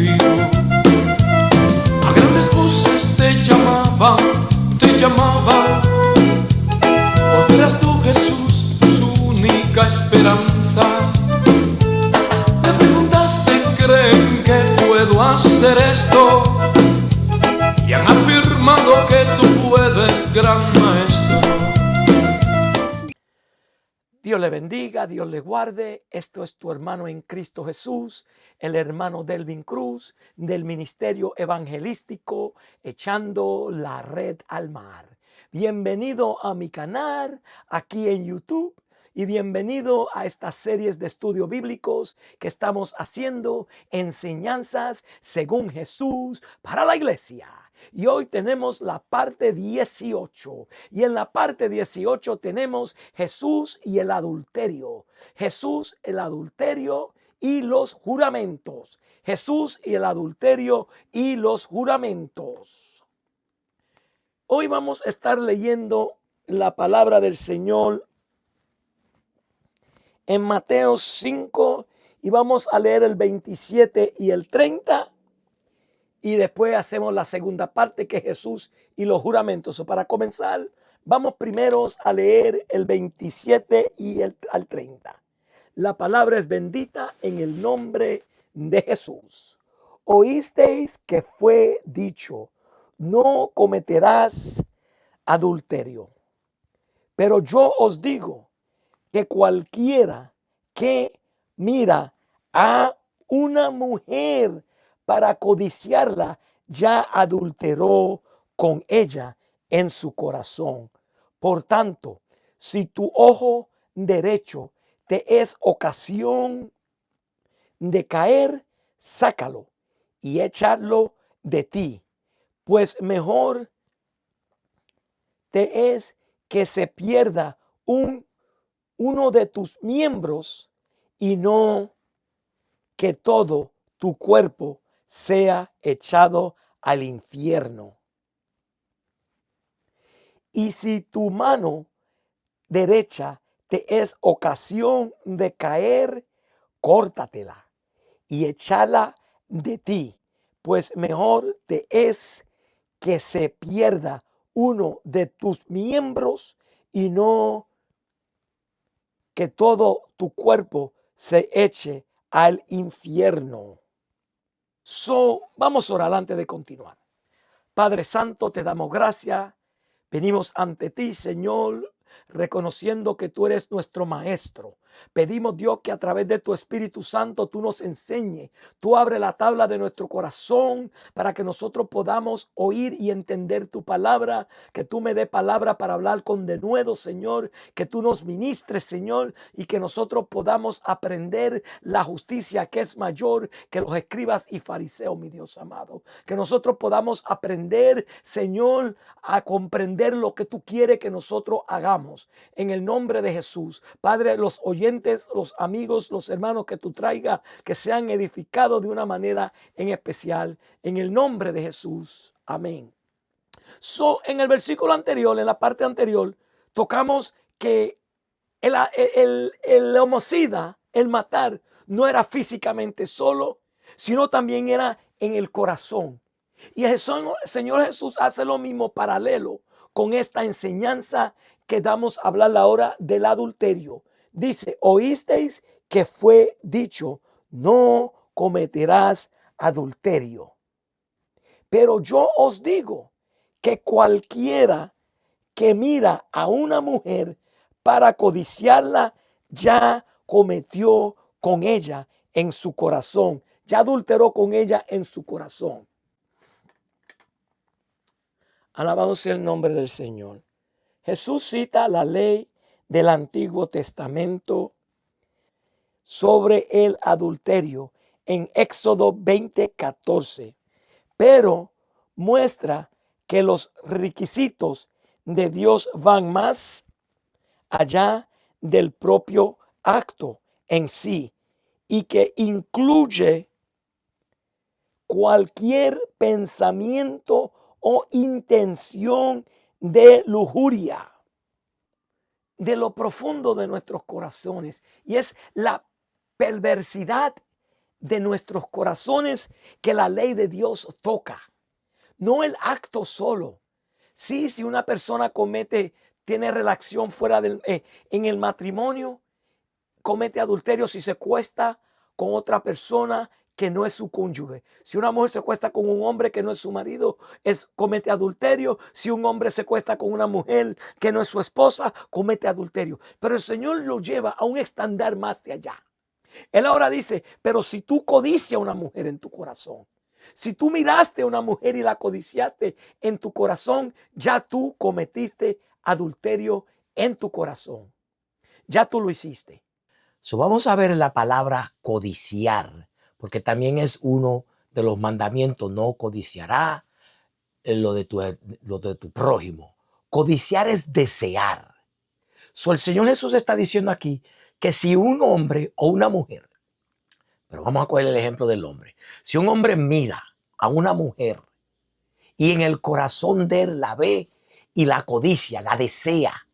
contigo. A grandes voces te llamaban, te llamaban. Porque eras tú, Jesús, su única esperanza. Te preguntaste, ¿creen que puedo hacer esto? Y han afirmado que tú puedes, gran maestro. Dios le bendiga, Dios le guarde. Esto es tu hermano en Cristo Jesús, el hermano Delvin Cruz, del Ministerio Evangelístico Echando la Red al Mar. Bienvenido a mi canal aquí en YouTube y bienvenido a estas series de estudios bíblicos que estamos haciendo, enseñanzas según Jesús para la iglesia. Y hoy tenemos la parte 18. Y en la parte 18 tenemos Jesús y el adulterio. Jesús, el adulterio y los juramentos. Jesús y el adulterio y los juramentos. Hoy vamos a estar leyendo la palabra del Señor en Mateo 5 y vamos a leer el 27 y el 30. Y después hacemos la segunda parte, que es Jesús y los juramentos. Para comenzar, vamos primero a leer el 27 y al 30. La palabra es bendita en el nombre de Jesús. Oísteis que fue dicho, no cometerás adulterio. Pero yo os digo que cualquiera que mira a una mujer para codiciarla, ya adulteró con ella en su corazón. Por tanto, si tu ojo derecho te es ocasión de caer, sácalo y échalo de ti, pues mejor te es que se pierda uno de tus miembros y no que todo tu cuerpo sea echado al infierno. Y si tu mano derecha te es ocasión de caer, córtatela y échala de ti, pues mejor te es que se pierda uno de tus miembros y no que todo tu cuerpo se eche al infierno. Vamos a orar antes de continuar. Padre Santo, te damos gracias. Venimos ante ti, Señor, reconociendo que tú eres nuestro maestro. Pedimos, Dios, que a través de tu Espíritu Santo tú nos enseñes. Tú abres la tabla de nuestro corazón para que nosotros podamos oír y entender tu palabra. Que tú me dé palabra para hablar con denuedo, Señor. Que tú nos ministres, Señor, y que nosotros podamos aprender la justicia que es mayor que los escribas y fariseos, mi Dios amado. Que nosotros podamos aprender, Señor, a comprender lo que tú quieres que nosotros hagamos. En el nombre de Jesús, Padre, los oyentes, los amigos, los hermanos que tú traigas, que sean edificados de una manera en especial. En el nombre de Jesús. Amén. En el versículo anterior, en la parte anterior, tocamos que el homicida, el matar, no era físicamente solo, sino también era en el corazón. Y el Señor Jesús hace lo mismo paralelo con esta enseñanza que damos a hablar ahora del adulterio. Dice, oísteis que fue dicho, no cometerás adulterio. Pero yo os digo que cualquiera que mira a una mujer para codiciarla, ya cometió con ella en su corazón, ya adulteró con ella en su corazón. Alabado sea el nombre del Señor. Jesús cita la ley del Antiguo Testamento sobre el adulterio en Éxodo 20:14, pero muestra que los requisitos de Dios van más allá del propio acto en sí y que incluye cualquier pensamiento o intención de lujuria de lo profundo de nuestros corazones, y es la perversidad de nuestros corazones que la ley de Dios toca. No el acto solo. Sí, si una persona tiene relación en el matrimonio, comete adulterio si se acuesta con otra persona que no es su cónyuge. Si una mujer se acuesta con un hombre que no es su marido, comete adulterio. Si un hombre se acuesta con una mujer que no es su esposa, comete adulterio. Pero el Señor lo lleva a un estándar más de allá. Él ahora dice, pero si tú codicias a una mujer en tu corazón, si tú miraste a una mujer y la codiciaste en tu corazón, ya tú cometiste adulterio en tu corazón. Ya tú lo hiciste. So, vamos a ver la palabra codiciar, porque también es uno de los mandamientos. No codiciará lo de tu prójimo. Codiciar es desear. So, el Señor Jesús está diciendo aquí que si un hombre o una mujer, pero vamos a coger el ejemplo del hombre. Si un hombre mira a una mujer y en el corazón de él la ve y la codicia, la desea,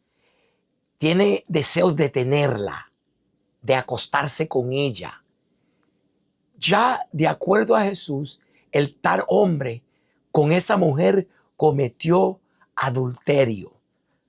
tiene deseos de tenerla, de acostarse con ella, ya de acuerdo a Jesús, el tal hombre con esa mujer cometió adulterio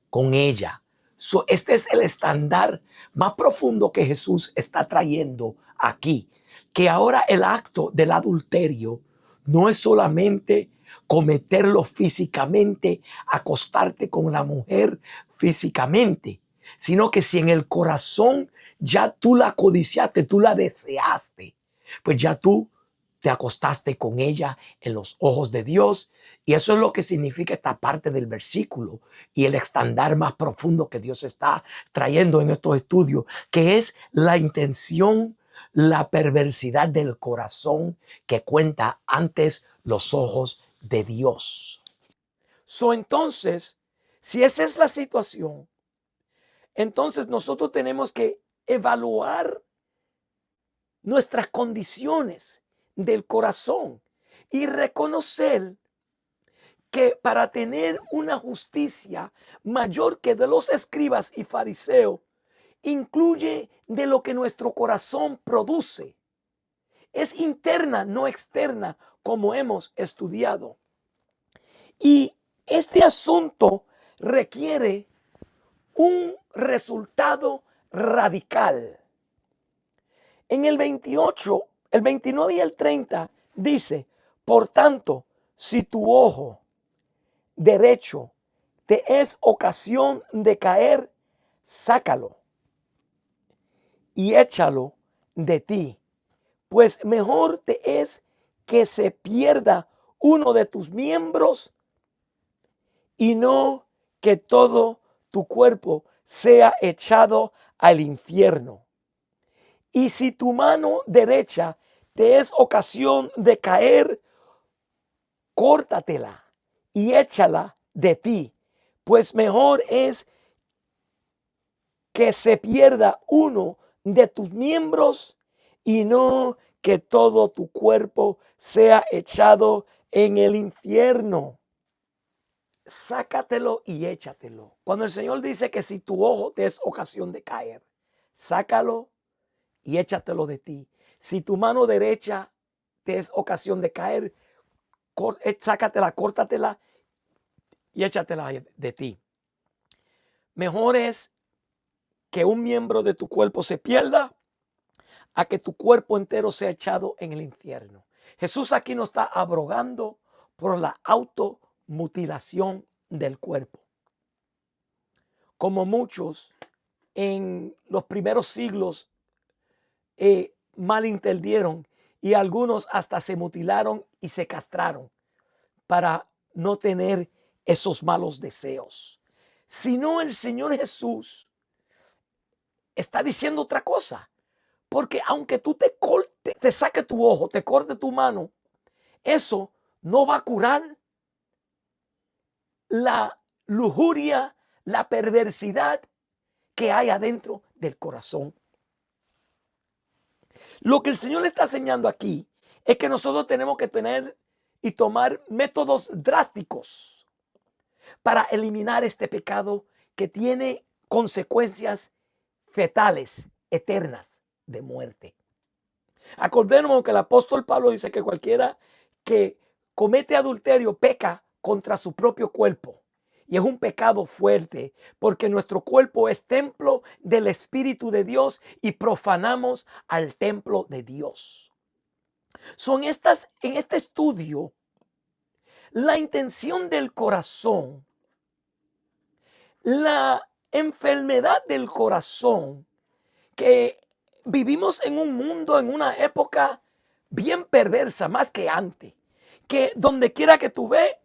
con ella. So, este es el estándar más profundo que Jesús está trayendo aquí. Que ahora el acto del adulterio no es solamente cometerlo físicamente, acostarte con la mujer físicamente, sino que si en el corazón ya tú la codiciaste, tú la deseaste, pues ya tú te acostaste con ella en los ojos de Dios. Y eso es lo que significa esta parte del versículo y el estándar más profundo que Dios está trayendo en estos estudios, que es la intención, la perversidad del corazón que cuenta antes los ojos de Dios. Entonces, si esa es la situación, entonces nosotros tenemos que evaluar nuestras condiciones del corazón y reconocer que para tener una justicia mayor que de los escribas y fariseos, incluye de lo que nuestro corazón produce. Es interna, no externa, como hemos estudiado. Y este asunto requiere un resultado radical. En el 28, el 29 y el 30 dice, por tanto, si tu ojo derecho te es ocasión de caer, sácalo y échalo de ti, pues mejor te es que se pierda uno de tus miembros y no que todo tu cuerpo sea echado al infierno. Y si tu mano derecha te es ocasión de caer, córtatela y échala de ti, pues mejor es que se pierda uno de tus miembros y no que todo tu cuerpo sea echado en el infierno. Sácatelo y échatelo. Cuando el Señor dice que si tu ojo te es ocasión de caer, sácalo y échatelo de ti. Si tu mano derecha te es ocasión de caer, sácatela, córtatela y échatela de ti. Mejor es que un miembro de tu cuerpo se pierda a que tu cuerpo entero sea echado en el infierno. Jesús aquí no está abrogando por la automutilación del cuerpo. Como muchos en los primeros siglos malentendieron y algunos hasta se mutilaron y se castraron para no tener esos malos deseos. Sino el Señor Jesús está diciendo otra cosa. Porque aunque tú te saque tu ojo, te corte tu mano, eso no va a curar la lujuria, la perversidad que hay adentro del corazón. Lo que el Señor le está enseñando aquí es que nosotros tenemos que tener y tomar métodos drásticos para eliminar este pecado que tiene consecuencias fatales, eternas, de muerte. Acordémonos que el apóstol Pablo dice que cualquiera que comete adulterio peca contra su propio cuerpo. Y es un pecado fuerte porque nuestro cuerpo es templo del Espíritu de Dios y profanamos al templo de Dios. En este estudio, la intención del corazón, la enfermedad del corazón, que vivimos en un mundo, en una época bien perversa, más que antes, que donde quiera que tú ves,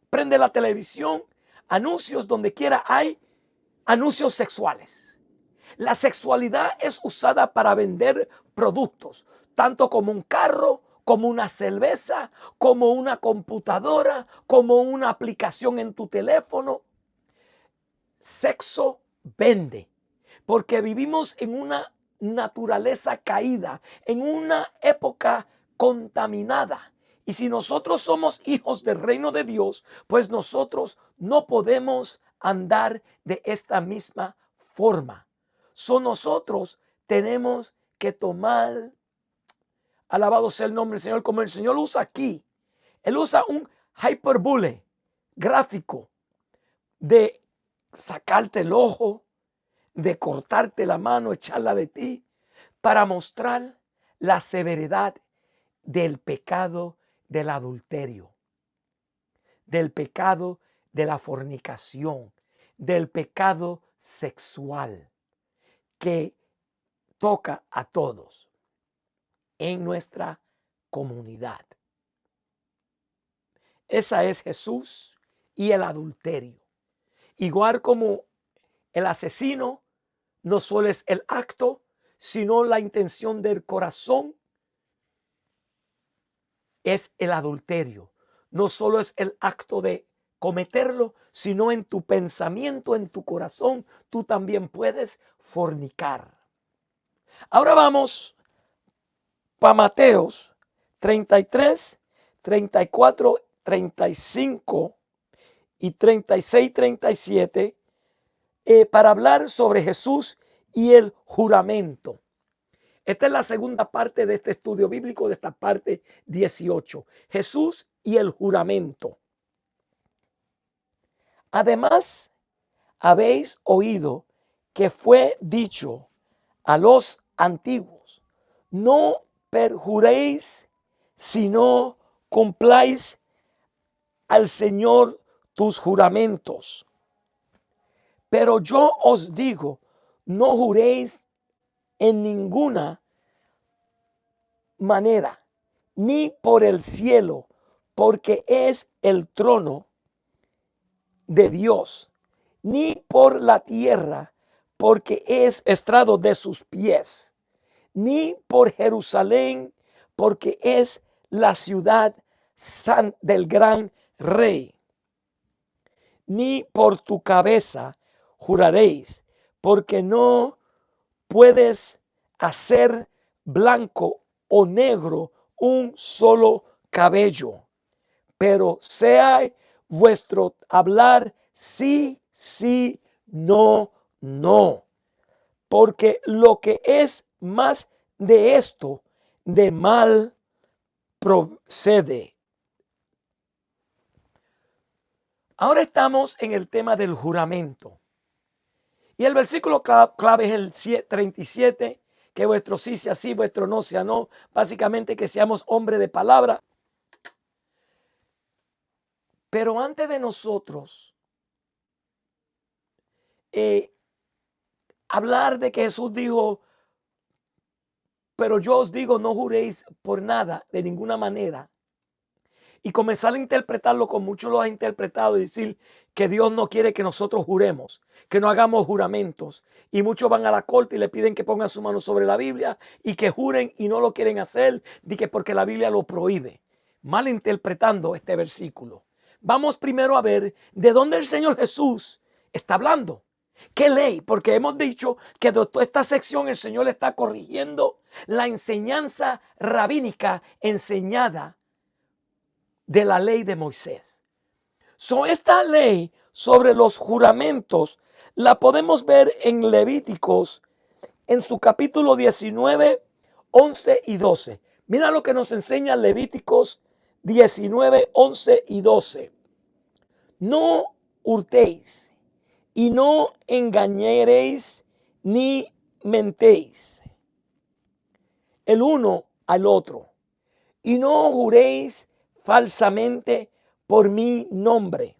prende la televisión, anuncios, donde quiera hay anuncios sexuales. La sexualidad es usada para vender productos, tanto como un carro, como una cerveza, como una computadora, como una aplicación en tu teléfono. Sexo vende, porque vivimos en una naturaleza caída, en una época contaminada. Y si nosotros somos hijos del reino de Dios, pues nosotros no podemos andar de esta misma forma. Nosotros tenemos que tomar, alabado sea el nombre del Señor, como el Señor usa aquí. Él usa un hyperbole gráfico de sacarte el ojo, de cortarte la mano, echarla de ti, para mostrar la severidad del pecado del adulterio, del pecado de la fornicación, del pecado sexual que toca a todos en nuestra comunidad. Esa es Jesús y el adulterio. Igual como el asesino no solo es el acto, sino la intención del corazón, es el adulterio. No solo es el acto de cometerlo, sino en tu pensamiento, en tu corazón, tú también puedes fornicar. Ahora vamos para Mateos 33, 34, 35 y 36, 37 para hablar sobre Jesús y el juramento. Esta es la segunda parte de este estudio bíblico, de esta parte 18. Jesús y el juramento. Además, habéis oído que fue dicho a los antiguos: no perjuréis, sino cumpláis al Señor tus juramentos. Pero yo os digo, no juréis en ninguna manera, ni por el cielo, porque es el trono de Dios, ni por la tierra, porque es estrado de sus pies, ni por Jerusalén, porque es la ciudad del gran rey, ni por tu cabeza juraréis, porque no puedes hacer blanco o negro un solo cabello, pero sea vuestro hablar sí, sí, no, no, porque lo que es más de esto, de mal procede. Ahora estamos en el tema del juramento. Y el versículo clave es el 37, que vuestro sí sea sí, vuestro no sea no. Básicamente que seamos hombres de palabra. Pero antes de nosotros hablar de que Jesús dijo, pero yo os digo, no juréis por nada, de ninguna manera, y comenzar a interpretarlo como muchos lo han interpretado y decir que Dios no quiere que nosotros juremos, que no hagamos juramentos. Y muchos van a la corte y le piden que pongan su mano sobre la Biblia y que juren y no lo quieren hacer, porque la Biblia lo prohíbe. Malinterpretando este versículo. Vamos primero a ver de dónde el Señor Jesús está hablando. ¿Qué ley? Porque hemos dicho que de toda esta sección el Señor está corrigiendo la enseñanza rabínica enseñada de la ley de Moisés. Esta ley sobre los juramentos la podemos ver en Levíticos, en su capítulo 19, 11 y 12. Mira lo que nos enseña Levíticos 19, 11 y 12. No hurtéis y no engañaréis ni mentéis el uno al otro, y no juréis falsamente por mi nombre,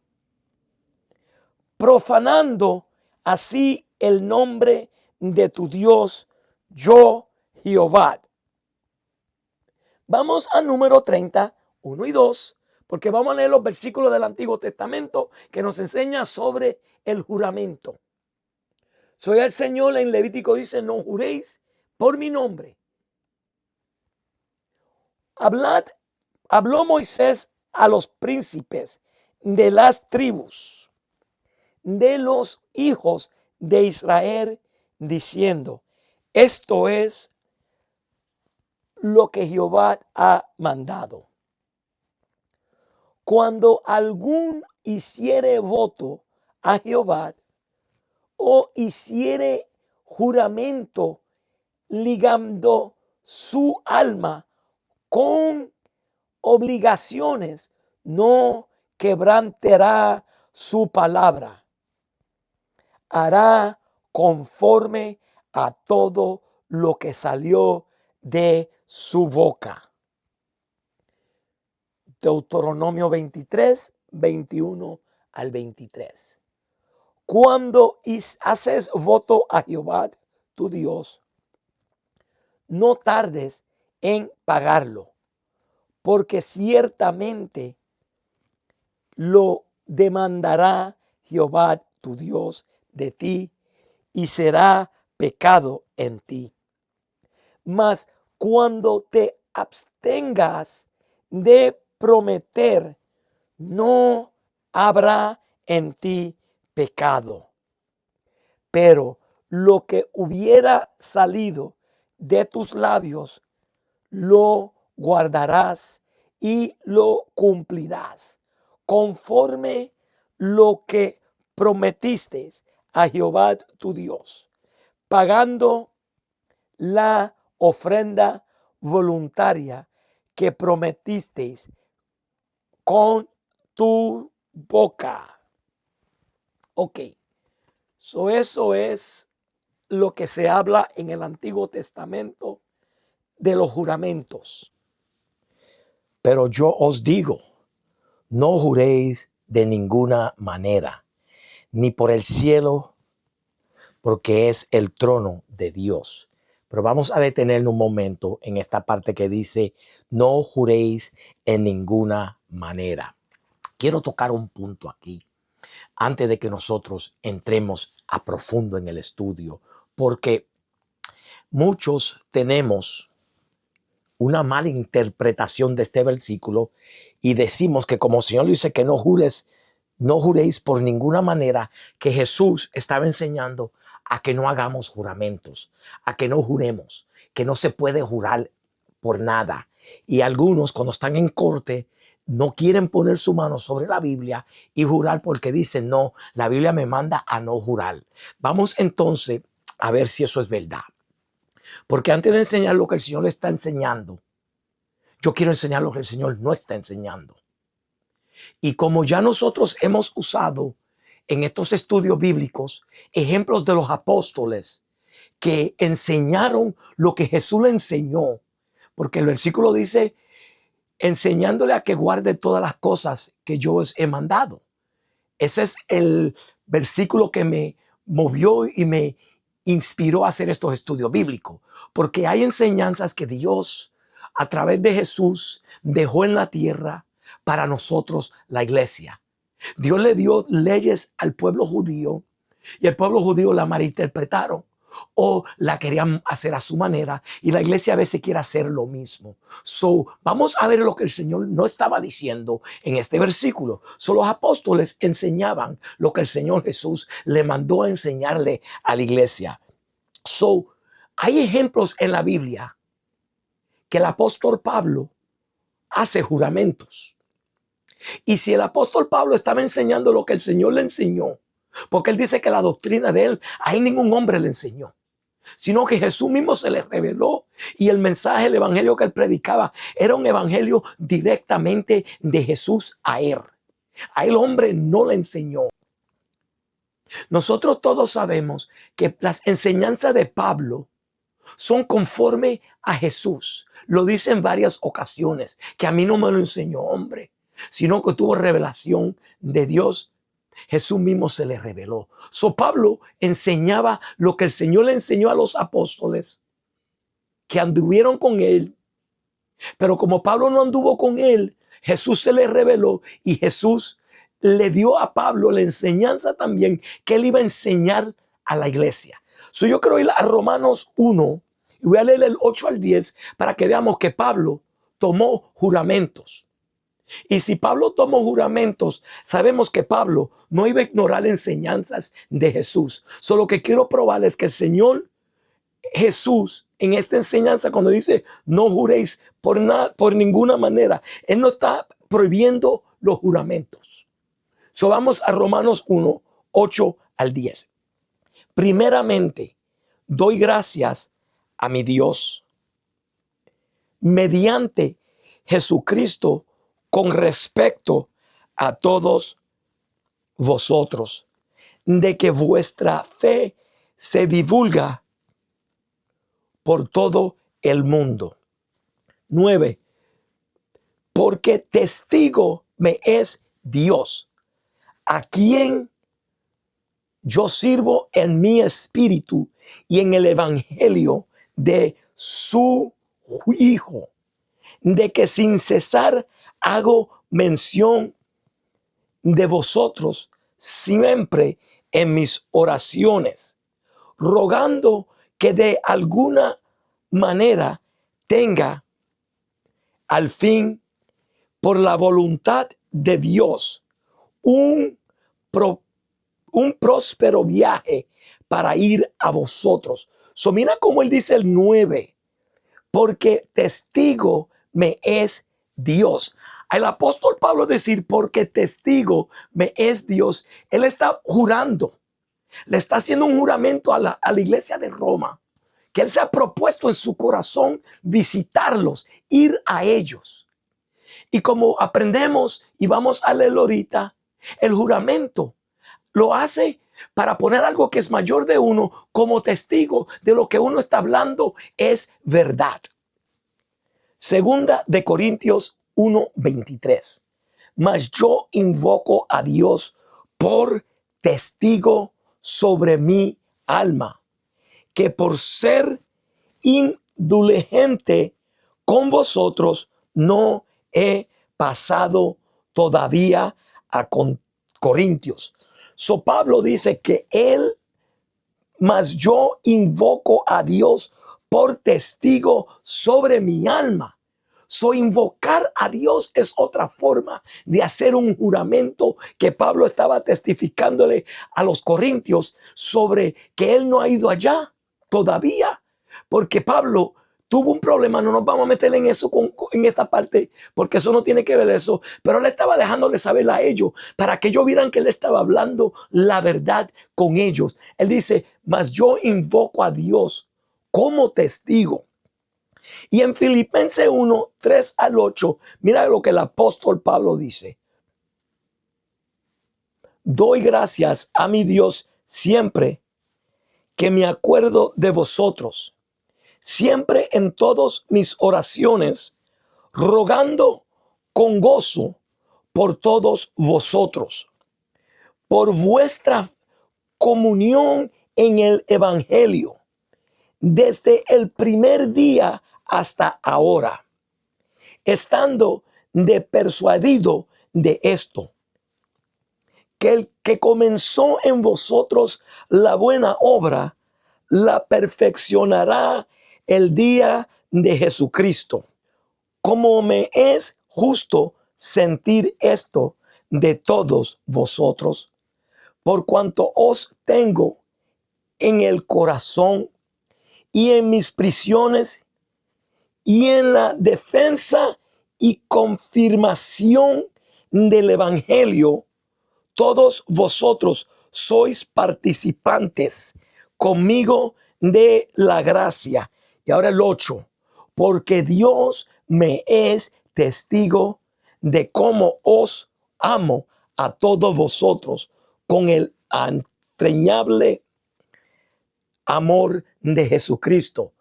profanando así el nombre de tu Dios, yo Jehová. Vamos a número 30, 1 y 2, porque vamos a leer los versículos del Antiguo Testamento que nos enseña sobre el juramento. Soy el Señor, en Levítico dice, no juréis por mi nombre. Habló Moisés a los príncipes de las tribus de los hijos de Israel, diciendo, esto es lo que Jehová ha mandado. Cuando algún hiciere voto a Jehová o hiciere juramento ligando su alma con obligaciones, no quebrantará su palabra. Hará conforme a todo lo que salió de su boca. Deuteronomio 23, 21 al 23. Cuando haces voto a Jehová, tu Dios, no tardes en pagarlo, porque ciertamente lo demandará Jehová tu Dios de ti y será pecado en ti. Mas cuando te abstengas de prometer, no habrá en ti pecado. Pero lo que hubiera salido de tus labios, lo guardarás y lo cumplirás, conforme lo que prometiste a Jehová tu Dios, pagando la ofrenda voluntaria que prometisteis con tu boca. Ok, eso es lo que se habla en el Antiguo Testamento de los juramentos. Pero yo os digo, no juréis de ninguna manera, ni por el cielo, porque es el trono de Dios. Pero vamos a detenernos un momento en esta parte que dice, no juréis en ninguna manera. Quiero tocar un punto aquí, antes de que nosotros entremos a profundo en el estudio, porque muchos tenemos una mala interpretación de este versículo y decimos que como el Señor dice que no juréis por ninguna manera, que Jesús estaba enseñando a que no hagamos juramentos, a que no juremos, que no se puede jurar por nada. Y algunos cuando están en corte no quieren poner su mano sobre la Biblia y jurar porque dicen, no, la Biblia me manda a no jurar. Vamos entonces a ver si eso es verdad. Porque antes de enseñar lo que el Señor está enseñando, yo quiero enseñar lo que el Señor no está enseñando. Y como ya nosotros hemos usado en estos estudios bíblicos ejemplos de los apóstoles que enseñaron lo que Jesús le enseñó, porque el versículo dice, enseñándole a que guarde todas las cosas que yo os he mandado. Ese es el versículo que me movió y me inspiró a hacer estos estudios bíblicos, porque hay enseñanzas que Dios a través de Jesús dejó en la tierra para nosotros, la iglesia. Dios le dio leyes al pueblo judío y el pueblo judío la malinterpretaron o la querían hacer a su manera, y la iglesia a veces quiere hacer lo mismo. Vamos a ver lo que el Señor no estaba diciendo en este versículo. Los apóstoles enseñaban lo que el Señor Jesús le mandó a enseñarle a la iglesia. Hay ejemplos en la Biblia que el apóstol Pablo hace juramentos. Y si el apóstol Pablo estaba enseñando lo que el Señor le enseñó, porque él dice que la doctrina de él, ahí ningún hombre le enseñó. sino que Jesús mismo se les reveló y el mensaje, el evangelio que él predicaba era un evangelio directamente de Jesús a él. A el hombre no le enseñó. Nosotros todos sabemos que las enseñanzas de Pablo son conforme a Jesús. Lo dice en varias ocasiones, que a mí no me lo enseñó hombre, sino que tuvo revelación de Dios. Jesús mismo se le reveló. Pablo enseñaba lo que el Señor le enseñó a los apóstoles que anduvieron con él. Pero como Pablo no anduvo con él, Jesús se le reveló y Jesús le dio a Pablo la enseñanza también que él iba a enseñar a la iglesia. Yo quiero ir a Romanos 1 y voy a leer el 8 al 10 para que veamos que Pablo tomó juramentos. Y si Pablo tomó juramentos, sabemos que Pablo no iba a ignorar enseñanzas de Jesús. Solo que quiero probar es que el Señor Jesús en esta enseñanza, cuando dice no juréis por ninguna manera, él no está prohibiendo los juramentos. Vamos a Romanos 1, 8 al 10. Primeramente, doy gracias a mi Dios mediante Jesucristo con respecto a todos vosotros, de que vuestra fe se divulga por todo el mundo. 9. Porque testigo me es Dios, a quien yo sirvo en mi espíritu y en el evangelio de su Hijo, de que sin cesar hago mención de vosotros siempre en mis oraciones, rogando que de alguna manera tenga al fin, por la voluntad de Dios, un próspero viaje para ir a vosotros. Mira cómo él dice el 9, porque testigo me es Dios. El apóstol Pablo decir, porque testigo me es Dios, él está jurando, le está haciendo un juramento a la iglesia de Roma, que él se ha propuesto en su corazón visitarlos, ir a ellos. Y como aprendemos y vamos a leerlo ahorita, el juramento lo hace para poner algo que es mayor de uno como testigo de lo que uno está hablando es verdad. Segunda de Corintios 1:23. Mas yo invoco a Dios por testigo sobre mi alma, que por ser indulgente con vosotros no he pasado todavía a Corintios. Pablo dice que él, mas yo invoco a Dios por testigo sobre mi alma. Invocar a Dios es otra forma de hacer un juramento que Pablo estaba testificándole a los corintios sobre que él no ha ido allá todavía, porque Pablo tuvo un problema. No nos vamos a meter en eso, en esta parte, porque eso no tiene que ver eso, pero él estaba dejándole saber a ellos para que ellos vieran que él estaba hablando la verdad con ellos. Él dice, mas yo invoco a Dios como testigo. Y en Filipenses 1, 3 al 8, mira lo que el apóstol Pablo dice. Doy gracias a mi Dios siempre que me acuerdo de vosotros, siempre en todas mis oraciones, rogando con gozo por todos vosotros, por vuestra comunión en el evangelio, desde el primer día hasta ahora, estando persuadido de esto, que el que comenzó en vosotros la buena obra, la perfeccionará el día de Jesucristo. Como me es justo sentir esto de todos vosotros, por cuanto os tengo en el corazón y en mis prisiones y en la defensa y confirmación del evangelio, todos vosotros sois participantes conmigo de la gracia. Y ahora el 8. Porque Dios me es testigo de cómo os amo a todos vosotros con el entrañable amor de Jesucristo.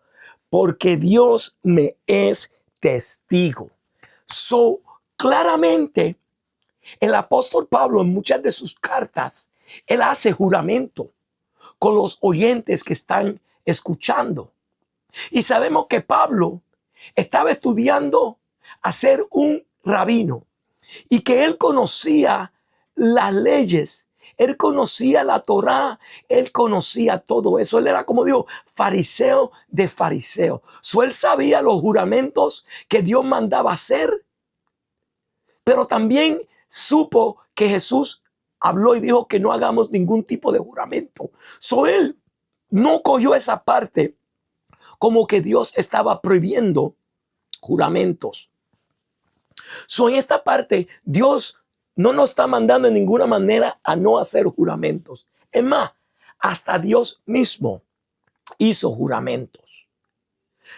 Porque Dios me es testigo. Claramente, el apóstol Pablo en muchas de sus cartas, él hace juramento con los oyentes que están escuchando. Y sabemos que Pablo estaba estudiando a ser un rabino y que él conocía las leyes, él conocía la Torá, él conocía todo eso. Él era, como digo, fariseo de fariseo. Él sabía los juramentos que Dios mandaba hacer, pero también supo que Jesús habló y dijo que no hagamos ningún tipo de juramento. Él no cogió esa parte como que Dios estaba prohibiendo juramentos. En esta parte, Dios no nos está mandando en ninguna manera a no hacer juramentos. Es más, hasta Dios mismo hizo juramentos.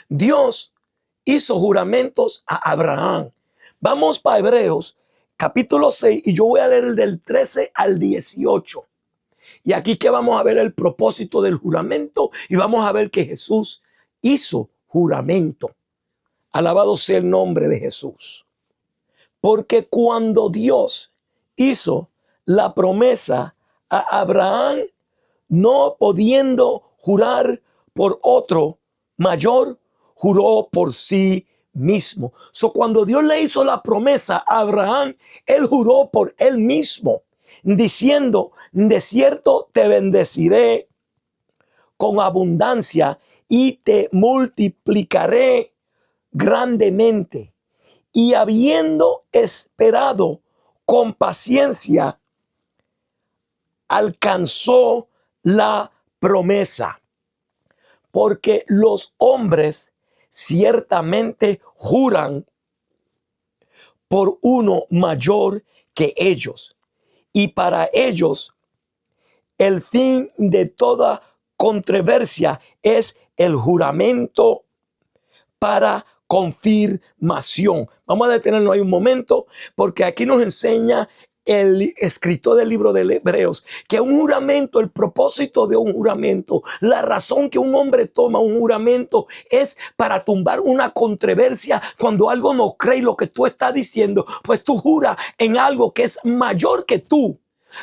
Dios hizo juramentos a Abraham. Vamos para Hebreos, capítulo 6, y yo voy a leer el del 13 al 18. Y aquí que vamos a ver el propósito del juramento y vamos a ver que Jesús hizo juramento. Alabado sea el nombre de Jesús. Porque cuando Dios hizo la promesa a Abraham, no pudiendo jurar por otro mayor, juró por sí mismo. Cuando Dios le hizo la promesa a Abraham, él juró por él mismo, diciendo: de cierto te bendeciré con abundancia y te multiplicaré grandemente. Y habiendo esperado con paciencia, alcanzó la promesa. Porque los hombres ciertamente juran por uno mayor que ellos. Y para ellos el fin de toda controversia es el juramento para confirmación. Vamos a detenernos ahí un momento, porque aquí nos enseña el escritor del libro de Hebreos que un juramento, el propósito de un juramento, la razón que un hombre toma un juramento es para tumbar una controversia. Cuando algo no cree lo que tú estás diciendo, pues tú juras en algo que es mayor que tú,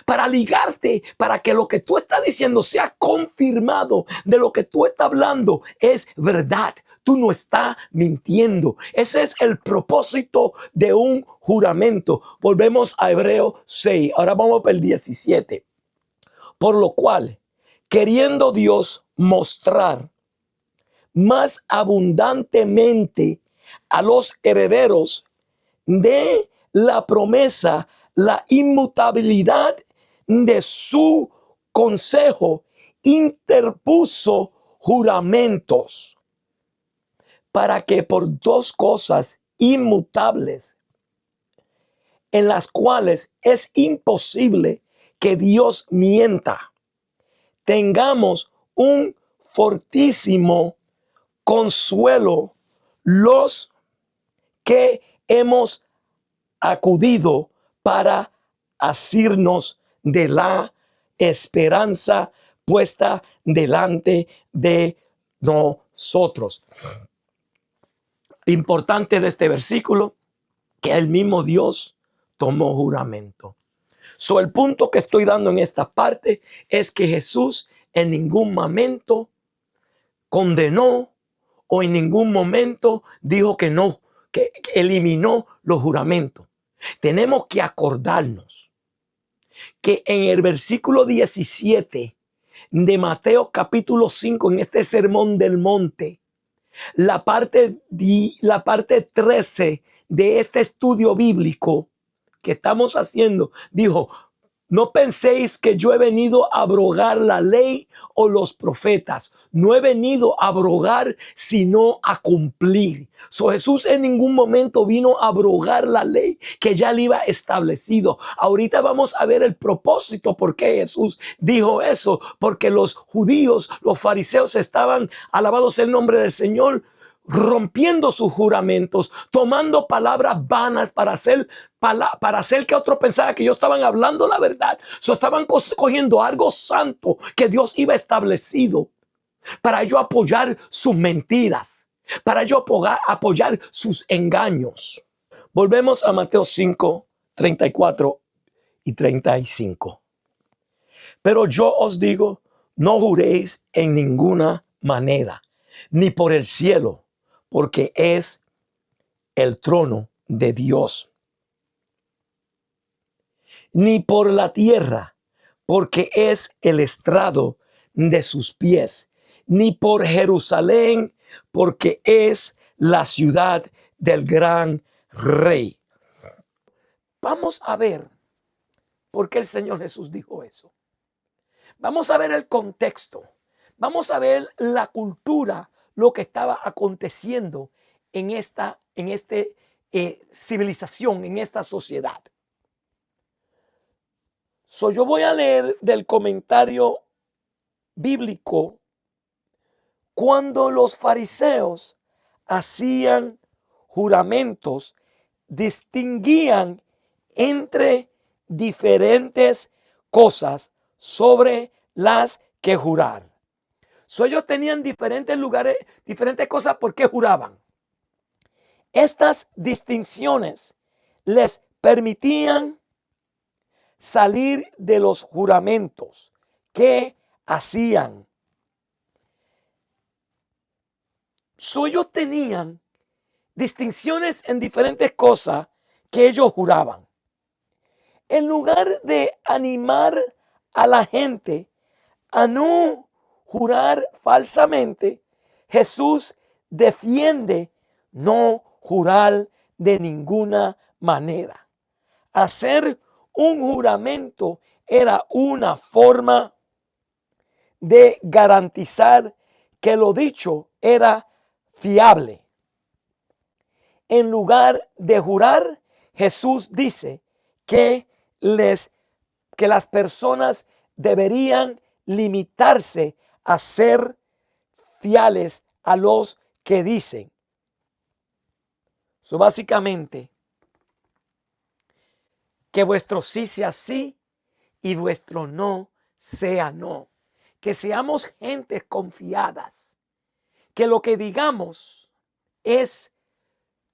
para ligarte, para que lo que tú estás diciendo sea confirmado, de lo que tú estás hablando es verdad. Tú no estás mintiendo. Ese es el propósito de un juramento. Volvemos a Hebreos 6. Ahora vamos para el 17. Por lo cual, queriendo Dios mostrar más abundantemente a los herederos de la promesa la inmutabilidad de su consejo, interpuso juramentos, para que por dos cosas inmutables, en las cuales es imposible que Dios mienta, tengamos un fortísimo consuelo los que hemos acudido para asirnos de la esperanza puesta delante de nosotros. Importante de este versículo, que el mismo Dios tomó juramento. El punto que estoy dando en esta parte es que Jesús en ningún momento condenó o en ningún momento dijo que no, que eliminó los juramentos. Tenemos que acordarnos que en el versículo 17 de Mateo capítulo 5, en este sermón del monte, la parte 13 de este estudio bíblico que estamos haciendo, dijo: No penséis que yo he venido a abrogar la ley o los profetas. No he venido a abrogar, sino a cumplir. Jesús en ningún momento vino a abrogar la ley que ya le iba establecido. Ahorita vamos a ver el propósito por qué Jesús dijo eso. Porque los judíos, los fariseos estaban, alabado sea el nombre del Señor, rompiendo sus juramentos, tomando palabras vanas para hacer que otro pensara que ellos estaban hablando la verdad. Estaban cogiendo algo santo que Dios iba establecido para ellos apoyar sus mentiras, para ellos apoyar sus engaños. Volvemos a Mateo 5, 34 y 35. Pero yo os digo, no juréis en ninguna manera, ni por el cielo, porque es el trono de Dios, ni por la tierra, porque es el estrado de sus pies, ni por Jerusalén, porque es la ciudad del gran rey. Vamos a ver por qué el Señor Jesús dijo eso. Vamos a ver el contexto. Vamos a ver la cultura, lo que estaba aconteciendo en esta civilización, en esta sociedad. Yo voy a leer del comentario bíblico cuando los fariseos hacían juramentos, distinguían entre diferentes cosas sobre las que jurar. Ellos tenían diferentes lugares, diferentes cosas por qué juraban. Estas distinciones les permitían salir de los juramentos que hacían. Ellos tenían distinciones en diferentes cosas que ellos juraban. En lugar de animar a la gente a no jurar falsamente, Jesús defiende no jurar de ninguna manera. Hacer un juramento era una forma de garantizar que lo dicho era fiable. En lugar de jurar, Jesús dice que las personas deberían limitarse a ser fieles a los que dicen. Básicamente, que vuestro sí sea sí y vuestro no sea no. Que seamos gentes confiadas. Que lo que digamos es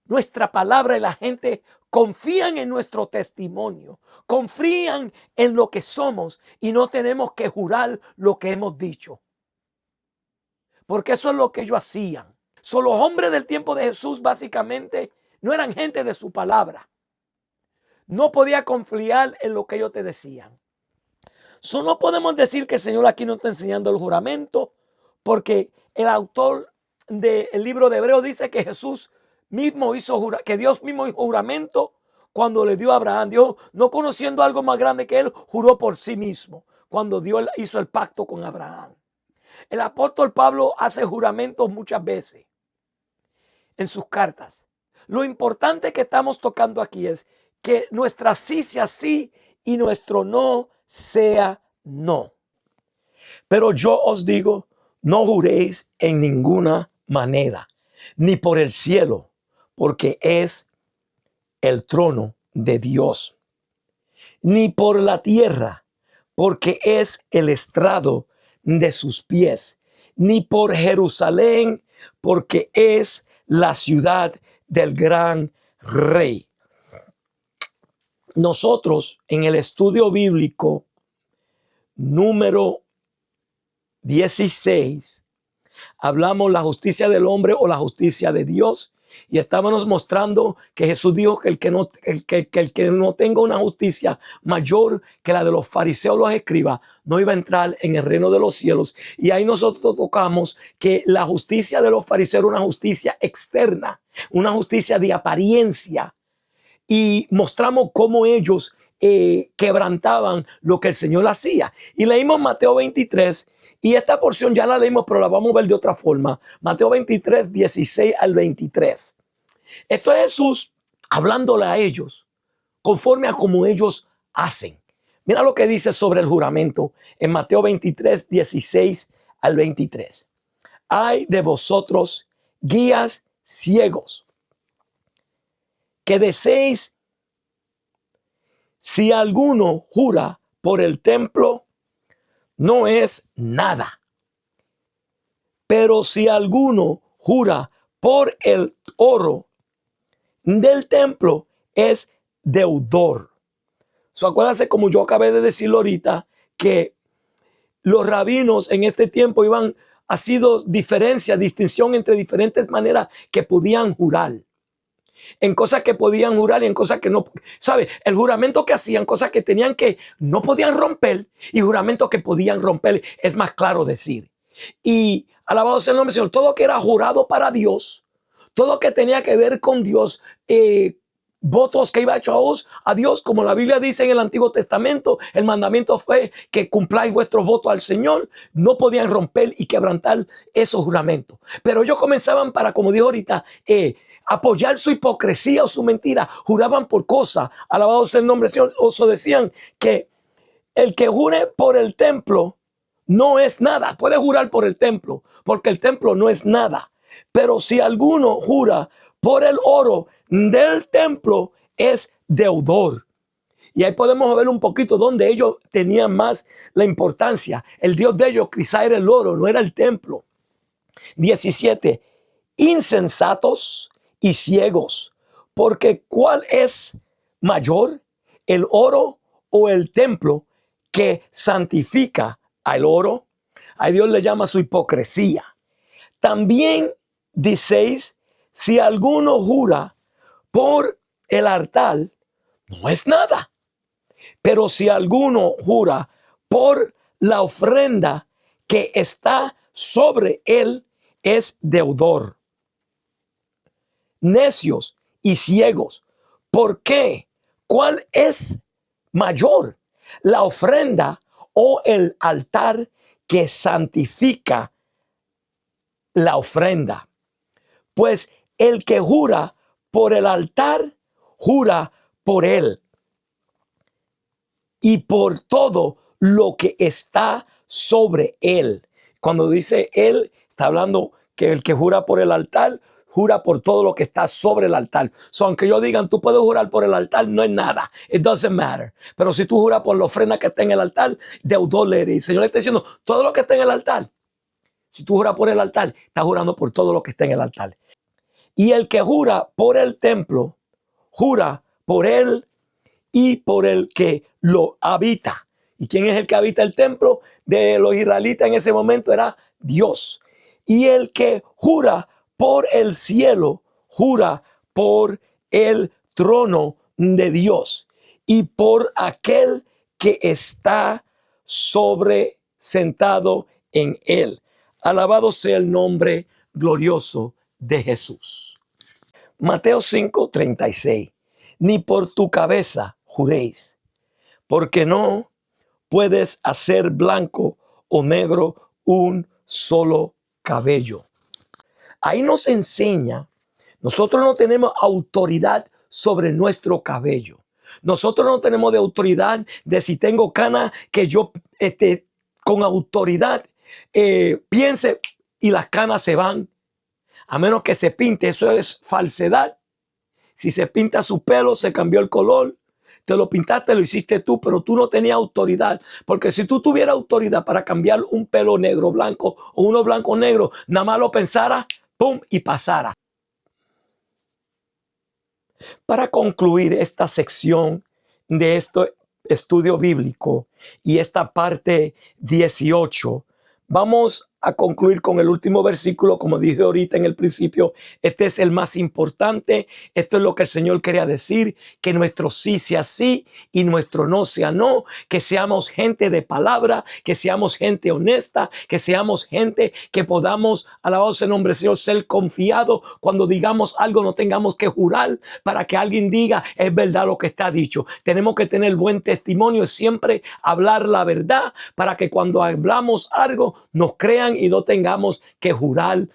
nuestra palabra y la gente confían en nuestro testimonio, confían en lo que somos y no tenemos que jurar lo que hemos dicho. Porque eso es lo que ellos hacían. Los hombres del tiempo de Jesús básicamente no eran gente de su palabra. No podía confiar en lo que ellos te decían. No podemos decir que el Señor aquí no está enseñando el juramento, porque el autor del libro de Hebreos dice que Jesús mismo que Dios mismo hizo juramento cuando le dio a Abraham. Dios, no conociendo algo más grande que él, juró por sí mismo cuando Dios hizo el pacto con Abraham. El apóstol Pablo hace juramentos muchas veces en sus cartas. Lo importante que estamos tocando aquí es que nuestra sí sea sí y nuestro no sea no. Pero yo os digo, no juréis en ninguna manera, ni por el cielo, porque es el trono de Dios, ni por la tierra, porque es el estrado de sus pies, ni por Jerusalén, porque es la ciudad del gran rey. Nosotros en el estudio bíblico número 16 hablamos la justicia del hombre o la justicia de Dios, y estábamos mostrando que Jesús dijo que el que no tenga una justicia mayor que la de los fariseos, los escribas, no iba a entrar en el reino de los cielos. Y ahí nosotros tocamos que la justicia de los fariseos era una justicia externa, una justicia de apariencia, y mostramos cómo ellos quebrantaban lo que el Señor hacía. Y leímos Mateo 23, y esta porción ya la leímos, pero la vamos a ver de otra forma. Mateo 23, 16 al 23. Esto es Jesús hablándole a ellos, conforme a como ellos hacen. Mira lo que dice sobre el juramento en Mateo 23, 16 al 23. Ay de vosotros, guías ciegos, que decéis, si alguno jura por el templo, no es nada. Pero si alguno jura por el oro del templo, es deudor. Acuérdense, como yo acabé de decirlo ahorita, que los rabinos en este tiempo iban haciendo distinción entre diferentes maneras que podían jurar. En cosas que podían jurar y en cosas que no. ¿Sabe? El juramento que hacían, cosas que tenían que no podían romper, y juramentos que podían romper, es más claro decir. Y alabado sea el nombre del Señor, todo lo que era jurado para Dios, todo lo que tenía que ver con Dios, votos que iba hecho a Dios, como la Biblia dice en el Antiguo Testamento, el mandamiento fue que cumpláis vuestros votos al Señor. No podían romper y quebrantar esos juramentos. Pero ellos comenzaban para, como dijo ahorita, apoyar su hipocresía o su mentira. Juraban por cosas. Alabado sea el nombre del Señor. O decían que el que jure por el templo no es nada. Puede jurar por el templo, porque el templo no es nada. Pero si alguno jura por el oro del templo, es deudor. Y ahí podemos ver un poquito donde ellos tenían más la importancia. El Dios de ellos quizá era el oro, no era el templo. 17. Insensatos y ciegos, porque ¿cuál es mayor, el oro o el templo que santifica al oro? A Dios le llama su hipocresía. También diceis, si alguno jura por el altar, no es nada. Pero si alguno jura por la ofrenda que está sobre él, es deudor. Necios y ciegos. ¿Por qué? ¿Cuál es mayor, la ofrenda o el altar que santifica la ofrenda? Pues el que jura por el altar, jura por él y por todo lo que está sobre él. Cuando dice él, está hablando que el que jura por el altar, jura por todo lo que está sobre el altar. Aunque yo digan, tú puedes jurar por el altar, no es nada. It doesn't matter. Pero si tú juras por la ofrenda que está en el altar, deudor le eres. El Señor le está diciendo, todo lo que está en el altar. Si tú juras por el altar, estás jurando por todo lo que está en el altar. Y el que jura por el templo, jura por él y por el que lo habita. ¿Y quién es el que habita el templo de los israelitas en ese momento? Era Dios. Y el que jura por el cielo, jura por el trono de Dios y por aquel que está sentado en él. Alabado sea el nombre glorioso de Jesús. Mateo 5:36. Ni por tu cabeza juréis, porque no puedes hacer blanco o negro un solo cabello. Ahí nos enseña, nosotros no tenemos autoridad sobre nuestro cabello. Nosotros no tenemos de autoridad de si tengo cana, que yo con autoridad piense y las canas se van. A menos que se pinte, eso es falsedad. Si se pinta su pelo, se cambió el color. Te lo pintaste, lo hiciste tú, pero tú no tenías autoridad. Porque si tú tuvieras autoridad para cambiar un pelo negro, blanco o uno blanco negro, nada más lo pensara, pum, y pasara. Para concluir esta sección de este estudio bíblico y esta parte 18, vamos a concluir con el último versículo, como dije ahorita en el principio. Este es el más importante. Esto es lo que el Señor quería decir, que nuestro sí sea sí y nuestro no sea no, que seamos gente de palabra, que seamos gente honesta, que seamos gente que podamos, alabado sea el nombre del Señor, ser confiado. Cuando digamos algo no tengamos que jurar para que alguien diga es verdad lo que está dicho. Tenemos que tener buen testimonio y siempre hablar la verdad para que cuando hablamos algo nos crean y no tengamos que jurar.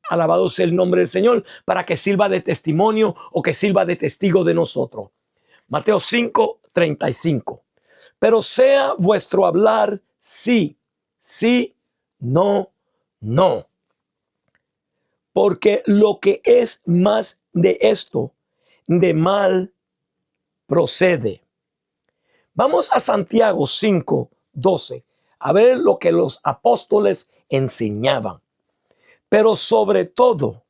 Alabado sea el nombre del Señor, para que sirva de testimonio o que sirva de testigo de nosotros. Mateo 5:35. Pero sea vuestro hablar sí, sí, no, no. Porque lo que es más de esto, de mal procede. Vamos a Santiago 5:12 a ver lo que los apóstoles enseñaban. Pero sobre todo,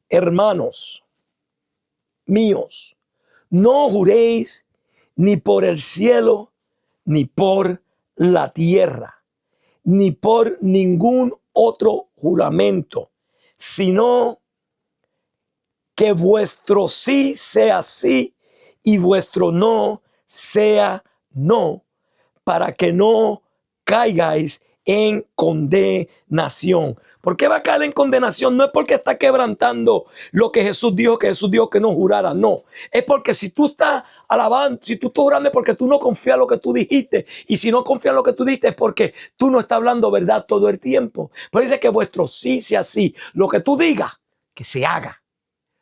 hermanos míos, no juréis ni por el cielo, ni por la tierra, ni por ningún otro juramento, sino que vuestro sí sea sí y vuestro no sea no, para que no caigáis en condenación. ¿Por qué va a caer en condenación? No es porque está quebrantando lo que Jesús dijo que no jurara, no. Es porque si tú estás alabando, si tú estás jurando es porque tú no confías en lo que tú dijiste. Y si no confías en lo que tú dijiste es porque tú no estás hablando verdad todo el tiempo. Pero dice que vuestro sí sea sí. Lo que tú digas, que se haga.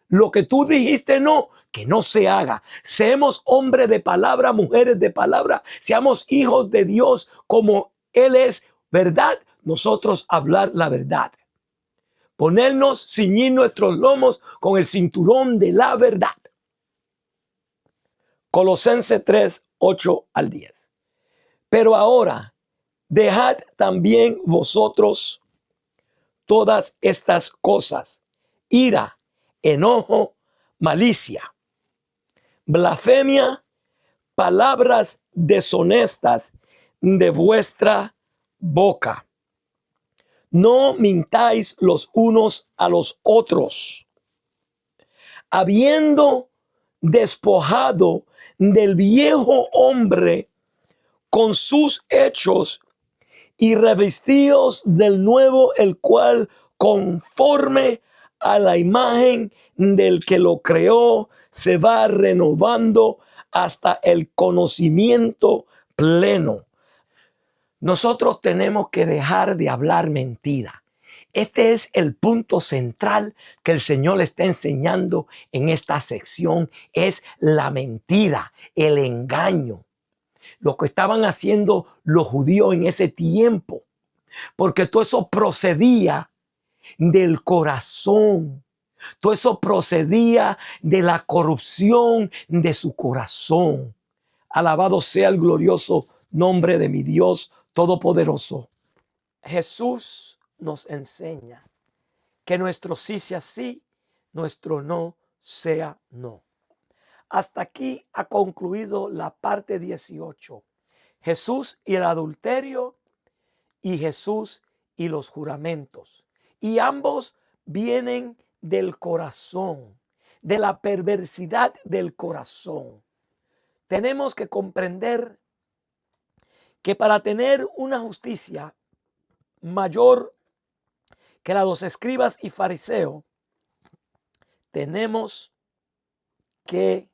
Lo que tú dijiste no, que no se haga. Seamos hombres de palabra, mujeres de palabra. Seamos hijos de Dios como Él es, ¿verdad? Nosotros hablar la verdad. Ponernos, ceñir nuestros lomos con el cinturón de la verdad. Colosenses 3:8-10. Pero ahora, dejad también vosotros todas estas cosas: ira, enojo, malicia, blasfemia, palabras deshonestas de vuestra boca. No mintáis los unos a los otros, habiendo despojado del viejo hombre con sus hechos y revestidos del nuevo, el cual conforme a la imagen del que lo creó se va renovando hasta el conocimiento pleno. Nosotros tenemos que dejar de hablar mentira. Este es el punto central que el Señor le está enseñando en esta sección, es la mentira, el engaño. Lo que estaban haciendo los judíos en ese tiempo, porque todo eso procedía del corazón. Todo eso procedía de la corrupción de su corazón. Alabado sea el glorioso nombre de mi Dios Todopoderoso. Jesús nos enseña que nuestro sí sea sí, nuestro no sea no. Hasta aquí ha concluido la parte 18. Jesús y el adulterio y Jesús y los juramentos. Y ambos vienen del corazón, de la perversidad del corazón. Tenemos que comprender que para tener una justicia mayor que la de los escribas y fariseos, tenemos que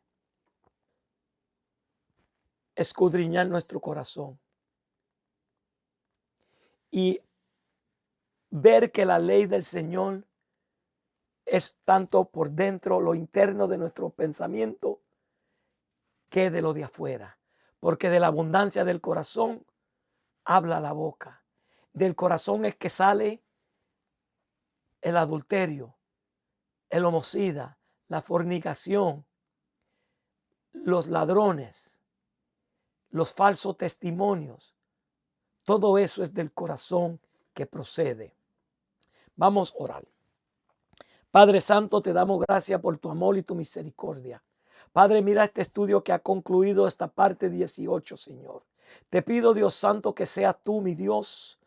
escudriñar nuestro corazón y ver que la ley del Señor es tanto por dentro, lo interno de nuestro pensamiento, que de lo de afuera. Porque de la abundancia del corazón habla la boca. Del corazón es que sale el adulterio, el homicida, la fornicación, los ladrones, los falsos testimonios. Todo eso es del corazón que procede. Vamos a orar. Padre Santo, te damos gracias por tu amor y tu misericordia. Padre, mira este estudio que ha concluido esta parte 18, Señor. Te pido, Dios Santo, que seas tú, mi Dios,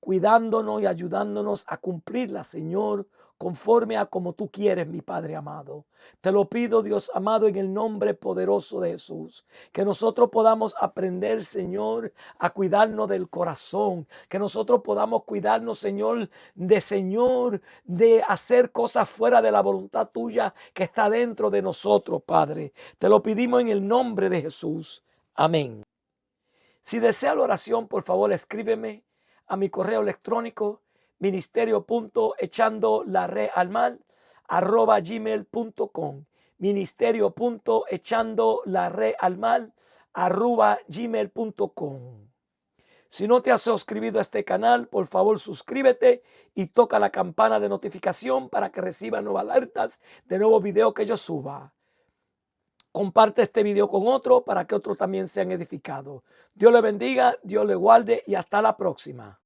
cuidándonos y ayudándonos a cumplirla, Señor, conforme a como tú quieres, mi Padre amado. Te lo pido, Dios amado, en el nombre poderoso de Jesús, que nosotros podamos aprender, Señor, a cuidarnos del corazón, que nosotros podamos cuidarnos, Señor, de hacer cosas fuera de la voluntad tuya que está dentro de nosotros, Padre. Te lo pedimos en el nombre de Jesús. Amén. Si desea la oración, por favor, escríbeme a mi correo electrónico ministerio.echandolaredalmal@gmail.com, ministerio.echandolaredalmal@gmail.com. Si no te has suscrito a este canal, por favor suscríbete y toca la campana de notificación para que reciba nuevas alertas de nuevos videos que yo suba. Comparte este video con otro para que otros también sean edificados. Dios le bendiga, Dios le guarde y hasta la próxima.